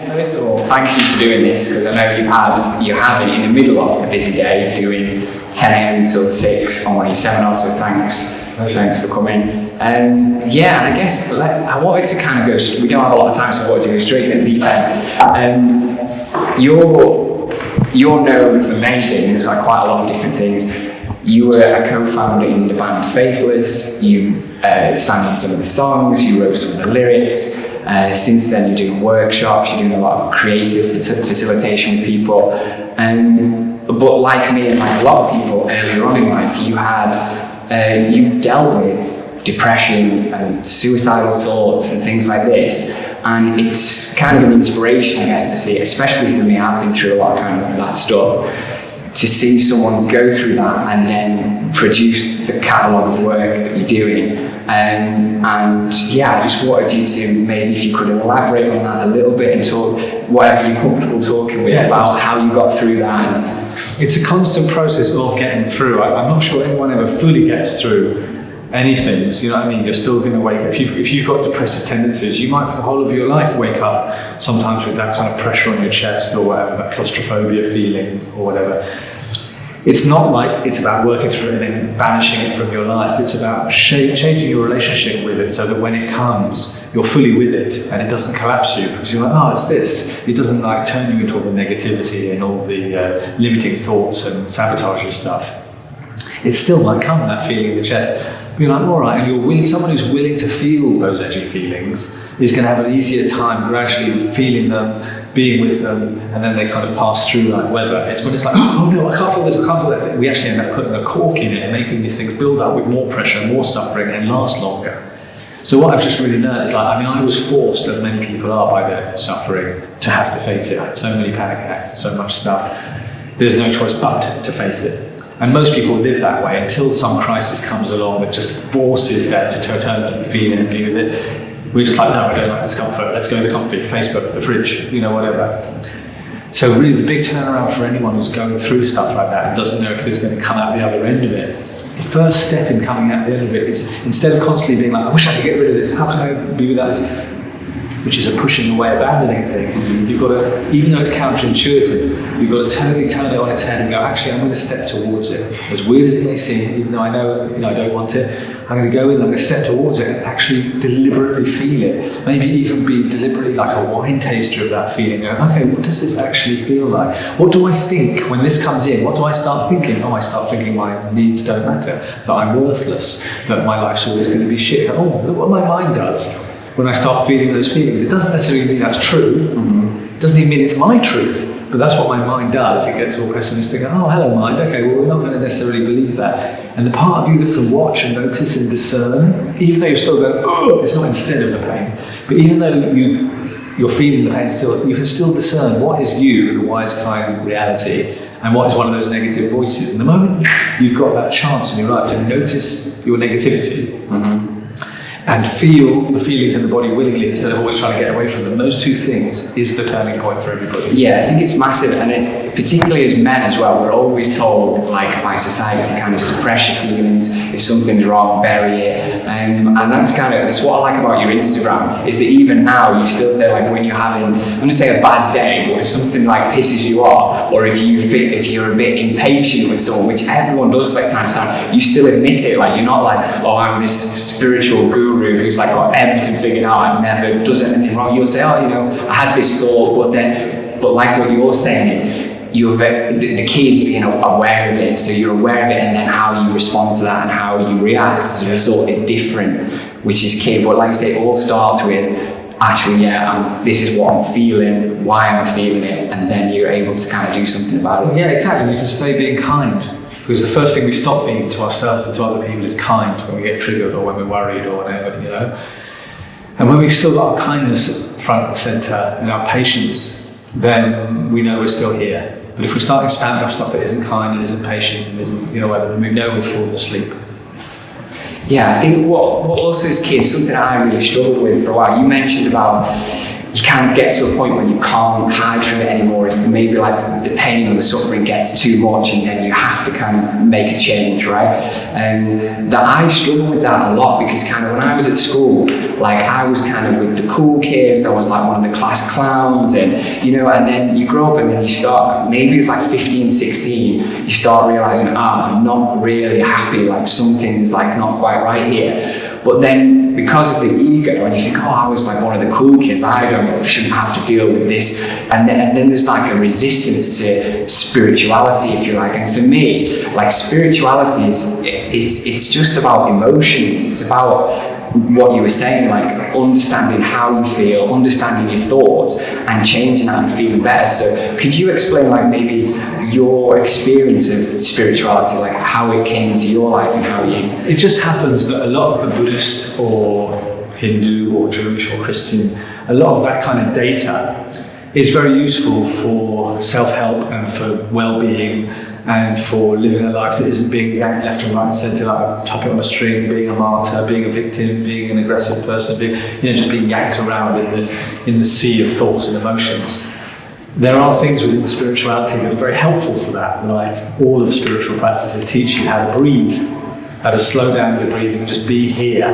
first of all, thank you for doing this, because I know you have it in the middle of a busy day doing 10 a.m. till 6 on one of your seminars, so thanks for coming. Yeah, and I guess I wanted to kind of go, we don't have a lot of time, so I wanted to go straight in at the deep end. You're known for many things, like quite a lot of different things. You were a co-founder in the band Faithless, you sang on some of the songs, you wrote some of the lyrics. Since then you're doing workshops, you're doing a lot of creative facilitation with people. But like me and like a lot of people earlier on in life, you dealt with depression and suicidal thoughts and things like this. And it's kind of an inspiration, I guess, to see, especially for me, I've been through a lot of kind of that stuff, to see someone go through that and then produce the catalogue of work that you're doing. And yeah, I just wanted you to, maybe if you could elaborate on that a little bit and talk, whatever you're comfortable talking with, about how you got through that. It's a constant process of getting through. I'm not sure anyone ever fully gets through anything, so you know what I mean? You're still going to wake up. If you've got depressive tendencies, you might for the whole of your life wake up sometimes with that kind of pressure on your chest or whatever, that claustrophobia feeling or whatever. It's not like it's about working through it and then banishing it from your life. It's about changing your relationship with it so that when it comes, you're fully with it and it doesn't collapse you, because you're like, oh, it's this. It doesn't like turn you into all the negativity and all the limiting thoughts and sabotage stuff. It still might come, that feeling in the chest. You're like, all right, and someone who's willing to feel those edgy feelings is going to have an easier time gradually feeling them, being with them, and then they kind of pass through like weather. It's when it's like, oh no, I can't feel this, I can't feel that. We actually end up putting a cork in it and making these things build up with more pressure, more suffering, and last longer. So what I've just really learned is I was forced, as many people are by their suffering, to have to face it. I had so many panic attacks and so much stuff. There's no choice but to face it. And most people live that way until some crisis comes along that just forces them to turn feel it and be with it. We're just like, no, I don't like discomfort. Let's go to the comfy, Facebook, the fridge, whatever. So really the big turnaround for anyone who's going through stuff like that and doesn't know if there's going to come out the other end of it, the first step in coming out the end of it is, instead of constantly being like, I wish I could get rid of this, how can I be without this? Which is a pushing away, abandoning thing. You've got to, even though it's counterintuitive, you've got to totally turn it on its head and go, actually, I'm going to step towards it. As weird as it may seem, even though I know I don't want it, I'm going to go in, I'm going to step towards it and actually deliberately feel it. Maybe even be deliberately like a wine taster of that feeling. Go, okay, what does this actually feel like? What do I think when this comes in? What do I start thinking? Oh, I start thinking my needs don't matter, that I'm worthless, that my life's always going to be shit. Oh, look what my mind does. When I start feeling those feelings, it doesn't necessarily mean that's true. It doesn't even mean it's my truth, but that's what my mind does. It gets all pessimistic. Oh, hello, mind. Okay, well, we're not going to necessarily believe that. And the part of you that can watch and notice and discern, even though you're still going, oh, it's not instead of the pain, but even though you're feeling the pain still, you can still discern what is you, the wise, kind reality, and what is one of those negative voices. And the moment you've got that chance in your life to notice your negativity, and feel the feelings in the body willingly instead of always trying to get away from them. Those two things is the turning point for everybody. Yeah, I think it's massive, and particularly as men as well, we're always told, like by society, to kind of suppress your feelings. If something's wrong, bury it. And that's what I like about your Instagram, is that even now you still say, like, when you're having, I'm going to say a bad day, but if something like pisses you off, or if you're a bit impatient with someone, which everyone does like time to time, you still admit it. Like, you're not like, oh, I'm this spiritual guru who's like got everything figured out and never does anything wrong. You'll say, oh, I had this thought, but like what you're saying is, the key is being aware of it. So you're aware of it, and then how you respond to that and how you react as a result is different, which is key. But like I say, it all starts with, actually, this is what I'm feeling, why am I feeling it, and then you're able to kind of do something about it. Yeah, exactly. You can stay being kind. Because the first thing we stop being to ourselves and to other people is kind when we get triggered or when we're worried or whatever, And when we've still got our kindness front and centre and our patience, then we know we're still here. But if we start expanding off stuff that isn't kind and isn't patient and isn't, whatever, then we know we've fallen asleep. Yeah, I think what also is key, something I really struggled with for a while. You mentioned about you kind of get to a point where you can't hide from it anymore. If maybe like the pain or the suffering gets too much, and then you have to kind of make a change, right? And that I struggle with that a lot, because kind of when I was at school, like I was kind of with the cool kids, I was like one of the class clowns, and you know, and then you grow up and then you start, maybe it's like 15, 16, you start realizing, I'm not really happy, like something's like not quite right here. But then because of the ego, and you think, I was like one of the cool kids, I shouldn't have to deal with this. And then there's like a resistance to spirituality, if you like. And for me, like spirituality it's just about emotions. It's about what you were saying, like understanding how you feel, understanding your thoughts, and changing that and feeling better. So could you explain like maybe your experience of spirituality, like how it came into your life and how you... It just happens that a lot of the Buddhist or Hindu or Jewish or Christian, a lot of that kind of data is very useful for self-help and for well-being and for living a life that isn't being yanked left and right and centre like a puppet on a string, being a martyr, being a victim, being an aggressive person, just being yanked around in the sea of thoughts and emotions. There are things within spirituality that are very helpful for that, like all of spiritual practices teach you how to breathe, how to slow down your breathing and just be here,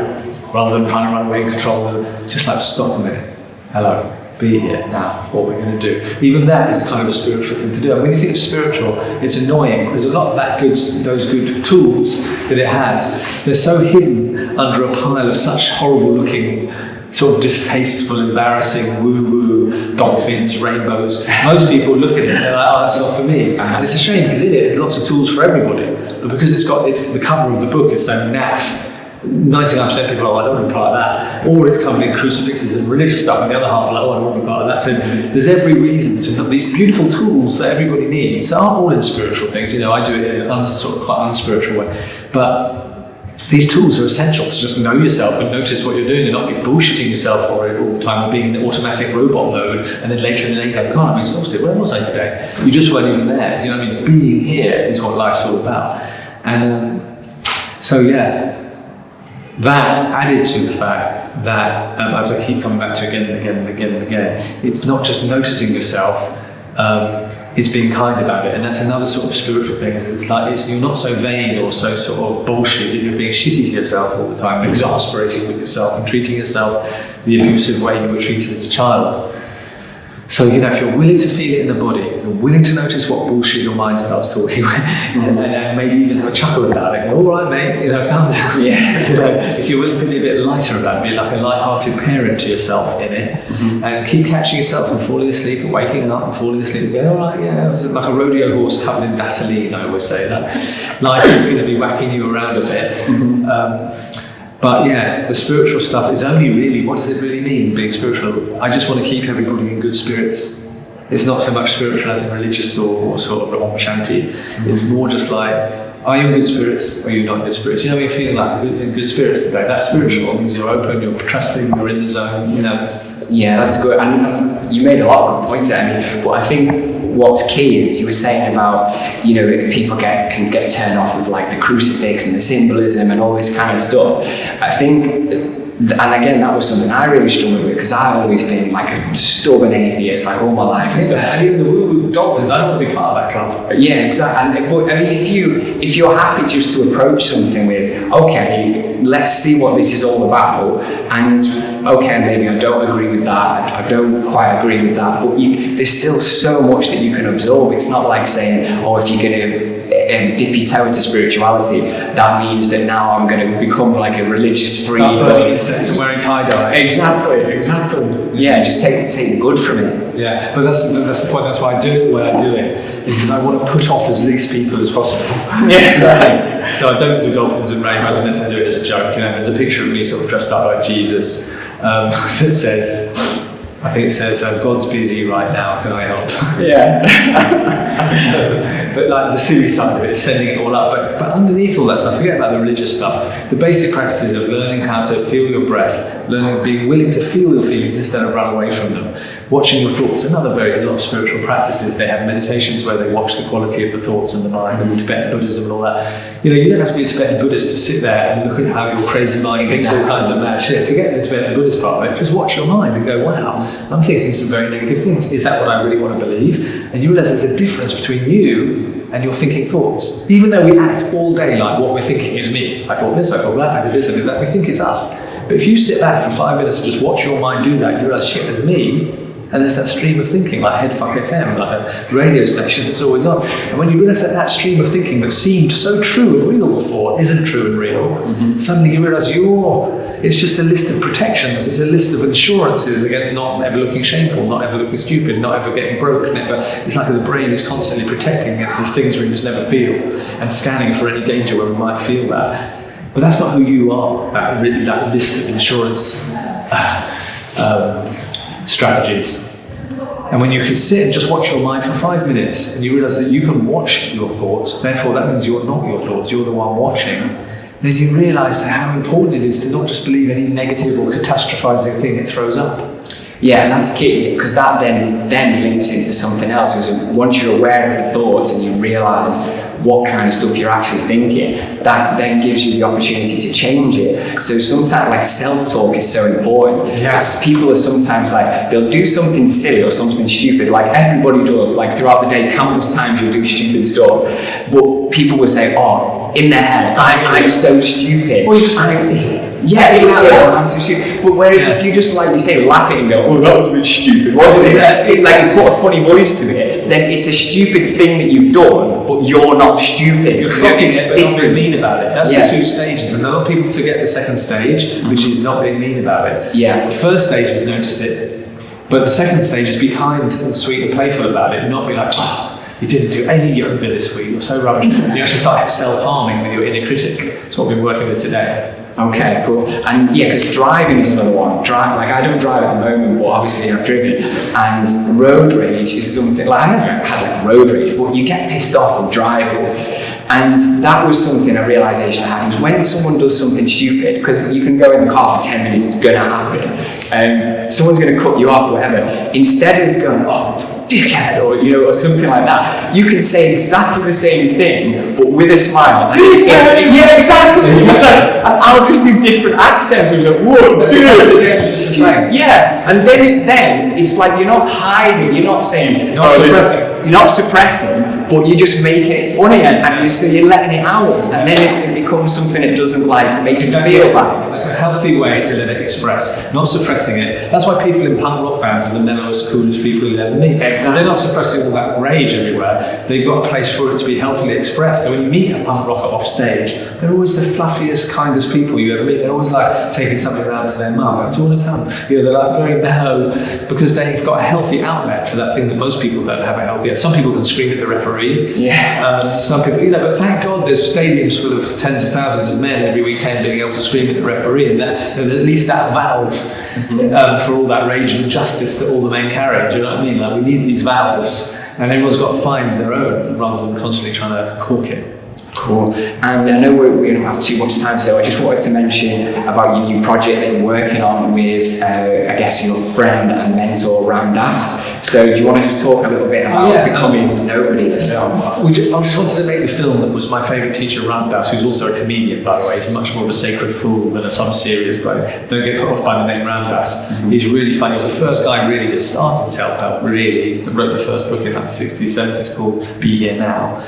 rather than trying to run away and control it. Just like stop a minute. Hello. Be here now, what we're going to do. Even that is kind of a spiritual thing to do. And when you think of spiritual, it's annoying because a lot of those good tools that it has, they're so hidden under a pile of such horrible looking, sort of distasteful, embarrassing, woo-woo, dolphins, rainbows. Most people look at it and they're like, that's not for me. And it's a shame because in it, there's lots of tools for everybody. But because it's the cover of the book is so naff, 99% of people are like, I don't want to be part of that. Or it's covered in crucifixes and religious stuff, and the other half are like, I don't want to be part of that. So there's every reason to know these beautiful tools that everybody needs. They aren't all in spiritual things, I do it in a sort of quite unspiritual way. But these tools are essential to just know yourself and notice what you're doing and not be bullshitting yourself all the time or being in automatic robot mode, and then later in the day you go, God, I'm exhausted, where was I today? You just weren't even there. You know what I mean? Being here is what life's all about. And that added to the fact that, as I keep coming back to again and again and again and again, it's not just noticing yourself, it's being kind about it. And that's another sort of spiritual thing, is you're not so vain or so sort of bullshit that you're being shitty to yourself all the time, exasperating with yourself and treating yourself the abusive way you were treated as a child. So, if you're willing to feel it in the body, you're willing to notice what bullshit your mind starts talking, and maybe even have a chuckle about it, all right, mate, calm down. Yeah. If you're willing to be a bit lighter about it, be like a light-hearted parent to yourself in it, and keep catching yourself and falling asleep and waking up and falling asleep and going, all right, like a rodeo horse covered in Vaseline, I always say that. Life is going to be whacking you around a bit. But the spiritual stuff is only really, what does it really mean, being spiritual? I just want to keep everybody in good spirits. It's not so much spiritual as in religious or sort of Om Shanti. It's more just like, are you in good spirits or are you not in good spirits? You're feeling like in good spirits today. That's spiritual. It means you're open, you're trusting, you're in the zone, Yeah, that's good. And you made a lot of good points there. But I think what's key is you were saying about, people can get turned off with like the crucifix and the symbolism and all this kind of stuff. I think, and again, that was something I really struggled with because I've always been like a stubborn atheist, like all my life. And even the woo-woo dolphins, I don't want to be part of that club. Yeah, exactly. But I mean, if you're happy just to approach something with, okay, let's see what this is all about, and okay, maybe I don't agree with that, I don't quite agree with that, but there's still so much that you can absorb. It's not like saying, if you're going to dip your toe into spirituality, that means that now I'm going to become like a religious freak. Burning incense and wearing tie-dye. Exactly. Yeah, just take the good from it. Yeah, but that's the point. That's why I do it the way I do it, is because I want to put off as least people as possible. Yeah, right. So I don't do dolphins and rainbows unless I do it as a joke. There's a picture of me sort of dressed up like Jesus that says, I think it says, God's busy right now, can I help? Yeah. But like the silly side of it is sending it all up. But underneath all that stuff, forget about the religious stuff. The basic practices of learning how to feel your breath, being willing to feel your feelings instead of run away from them, watching your thoughts. A lot of spiritual practices, they have meditations where they watch the quality of the thoughts and the mind, and the Tibetan Buddhism and all that. You don't have to be a Tibetan Buddhist to sit there and look at how your crazy mind thinks all kinds of mad shit. Forget the Tibetan Buddhist part of it. Just watch your mind and go, wow, I'm thinking some very negative things. Is that what I really want to believe? And you realise there's a difference between you and your thinking thoughts. Even though we act all day like what we're thinking is me. I thought this, I thought that, I did this, I did that. We think it's us. But if you sit back for 5 minutes and just watch your mind do that, you realise, shit, there's me. And there's that stream of thinking, like Headfuck FM, like a radio station that's always on. And when you realise that stream of thinking that seemed so true and real before isn't true and real, suddenly you realise it's just a list of protections, it's a list of insurances against not ever looking shameful, not ever looking stupid, not ever getting broke, it's like the brain is constantly protecting against these things we just never feel, and scanning for any danger where we might feel that. But that's not who you are, that list of insurance strategies. And when you can sit and just watch your mind for 5 minutes and you realise that you can watch your thoughts, therefore that means you're not your thoughts, you're the one watching, then you realise how important it is to not just believe any negative or catastrophising thing it throws up. Yeah, and that's key, because that then links into something else. Because once you're aware of the thoughts and you realise what kind of stuff you're actually thinking, that then gives you the opportunity to change it. So sometimes, like, self-talk is so important. Because people are sometimes like, they'll do something silly or something stupid, like everybody does, like throughout the day, countless times you'll do stupid stuff. But people will say, oh, in their head, I'm so stupid. Well, you just I'm so stupid. But whereas if you just, like you say, laugh at it and go, oh, that was a bit stupid, wasn't it? Like, you put a funny voice to it, then it's a stupid thing that you've done, but you're not stupid. You're clocking it, but not being mean about it. That's the 2 stages, and a lot of people forget the second stage, which is not being mean about it. Yeah. The first stage is notice it, but the second stage is be kind and sweet and playful about it, not be like, oh, you didn't do any yoga this week, you're so rubbish. You actually start self-harming with your inner critic. That's what we've been working with today. Okay, cool. And yeah, because driving is another one. Like, I don't drive at the moment, but obviously I've driven. And road rage is something, like, I never had like road rage, but you get pissed off with drivers. And that was something, a realisation happens when someone does something stupid, because you can go in the car for 10 minutes, it's going to happen. Someone's going to cut you off or whatever. Instead of going, oh, dickhead, or something like that, you can say exactly the same thing, but with a smile. Yeah, exactly. And I'll just do different accents, which are, whoa, dude. Yeah, and then it's like you're not hiding, you're not saying, you're not suppressing, but you're just making it funny, and so you're letting it out, and then it becomes something that doesn't, like, make you feel bad. That's a healthy way to let it express, not suppressing it. That's why people in punk rock bands are the mellowest, coolest people you'll ever meet. Exactly. They're not suppressing all that rage everywhere. They've got a place for it to be healthily expressed. So when you meet a punk rocker off stage, they're always the fluffiest, kindest people you ever meet. They're always like taking something around to their mum. Like, do you want to come? They're like very mellow, because they've got a healthy outlet for that thing that most people don't have a healthy outlet. Some people can scream at the referee. Yeah. Some people, but thank God there's stadiums full of tens of thousands of men every weekend being able to scream at the referee, and there's at least that valve for all that rage and justice that all the men carry. Do you know what I mean? Like, we need these valves, and everyone's got to find their own rather than constantly trying to cork it. Cool. And I know we don't have too much time, so I just wanted to mention about your new project that you're working on with, I guess, your friend and mentor, Ram Dass. So do you want to just talk a little bit about becoming nobody in the film? I just wanted to make the film that was my favourite teacher, Ram Dass, who's also a comedian, by the way. He's much more of a sacred fool than some serious bloke. Don't get put off by the name Ram Dass. He's really funny. He was the first guy really that started self-help, really. He wrote the first book in like the 60s, 70s called Be Here Now.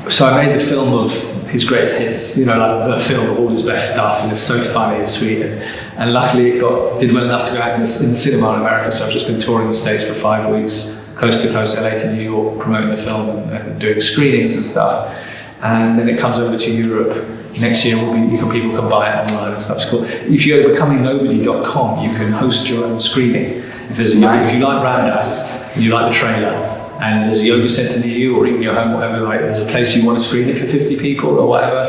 So I made the film of his greatest hits, like the film of all his best stuff, and it's so funny and sweet. And luckily it did well enough to go out in the cinema in America, so I've just been touring the States for 5 weeks, coast to coast, LA to New York, promoting the film and doing screenings and stuff. And then it comes over to Europe. Next year people can buy it online and stuff. It's cool. If you go to becomingnobody.com, you can host your own screening. If you like Ram Dass and you like the trailer, and there's a yoga centre near you, or even your home, whatever, like there's a place you want to screen it for 50 people or whatever,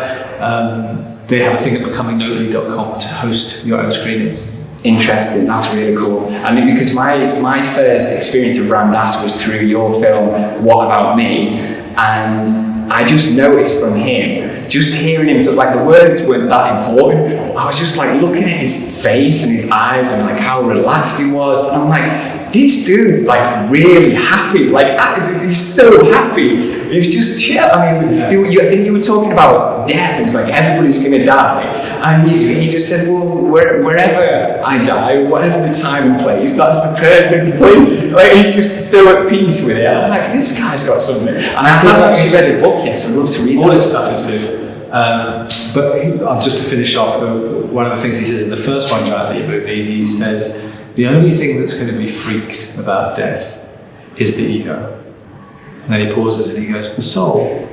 they have a thing at becomingnobody.com to host your own screenings. Interesting, that's really cool. I mean, because my first experience of Ram Dass was through your film, What About Me? And I just noticed from him, just hearing him, so like the words weren't that important, I was just like looking at his face and his eyes and like how relaxed he was. And I'm like, this dude's like really happy. Like, he's so happy. He was just chill. I mean, I think you were talking about death. It's like everybody's going to die. And he just said, well, wherever I die, whatever the time and place, that's the perfect place. Like, he's just so at peace with it. I'm like, this guy's got something. And I haven't actually read the book yet, so I'd love to read it. All this stuff is good. Just to finish off, one of the things he says in the first one, Giant Leap movie, he says, the only thing that's going to be freaked about death is the ego. And then he pauses and he goes, the soul,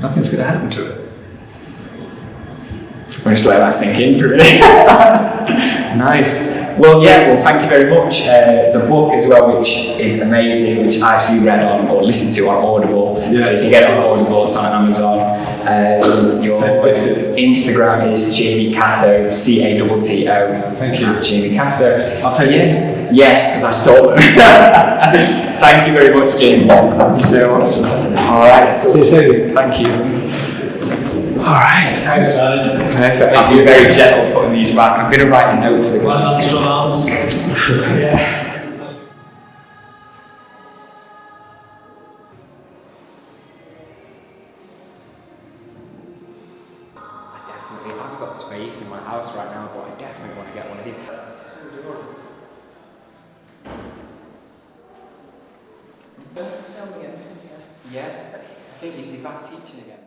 nothing's going to happen to it. I'll just let that sink in for a minute. Nice. Well, thank you very much. The book as well, which is amazing, which I actually read on or listened to on Audible. Yes. So if you get it on Audible, it's on Amazon. Your Instagram is Jamie Catto, Catto. Thank you. Jamie Catto. I'll take it. Yes, because I stole it. Thank you very much, Jamie. Thank you so much. All right. See you soon. Thank you. All right, thanks. Perfect. I've been very gentle putting these back. I'm going to write a note for the guys. Strong arms. Yeah. I've got space in my house right now, but I definitely want to get one of these. Yeah, I think he's back teaching again.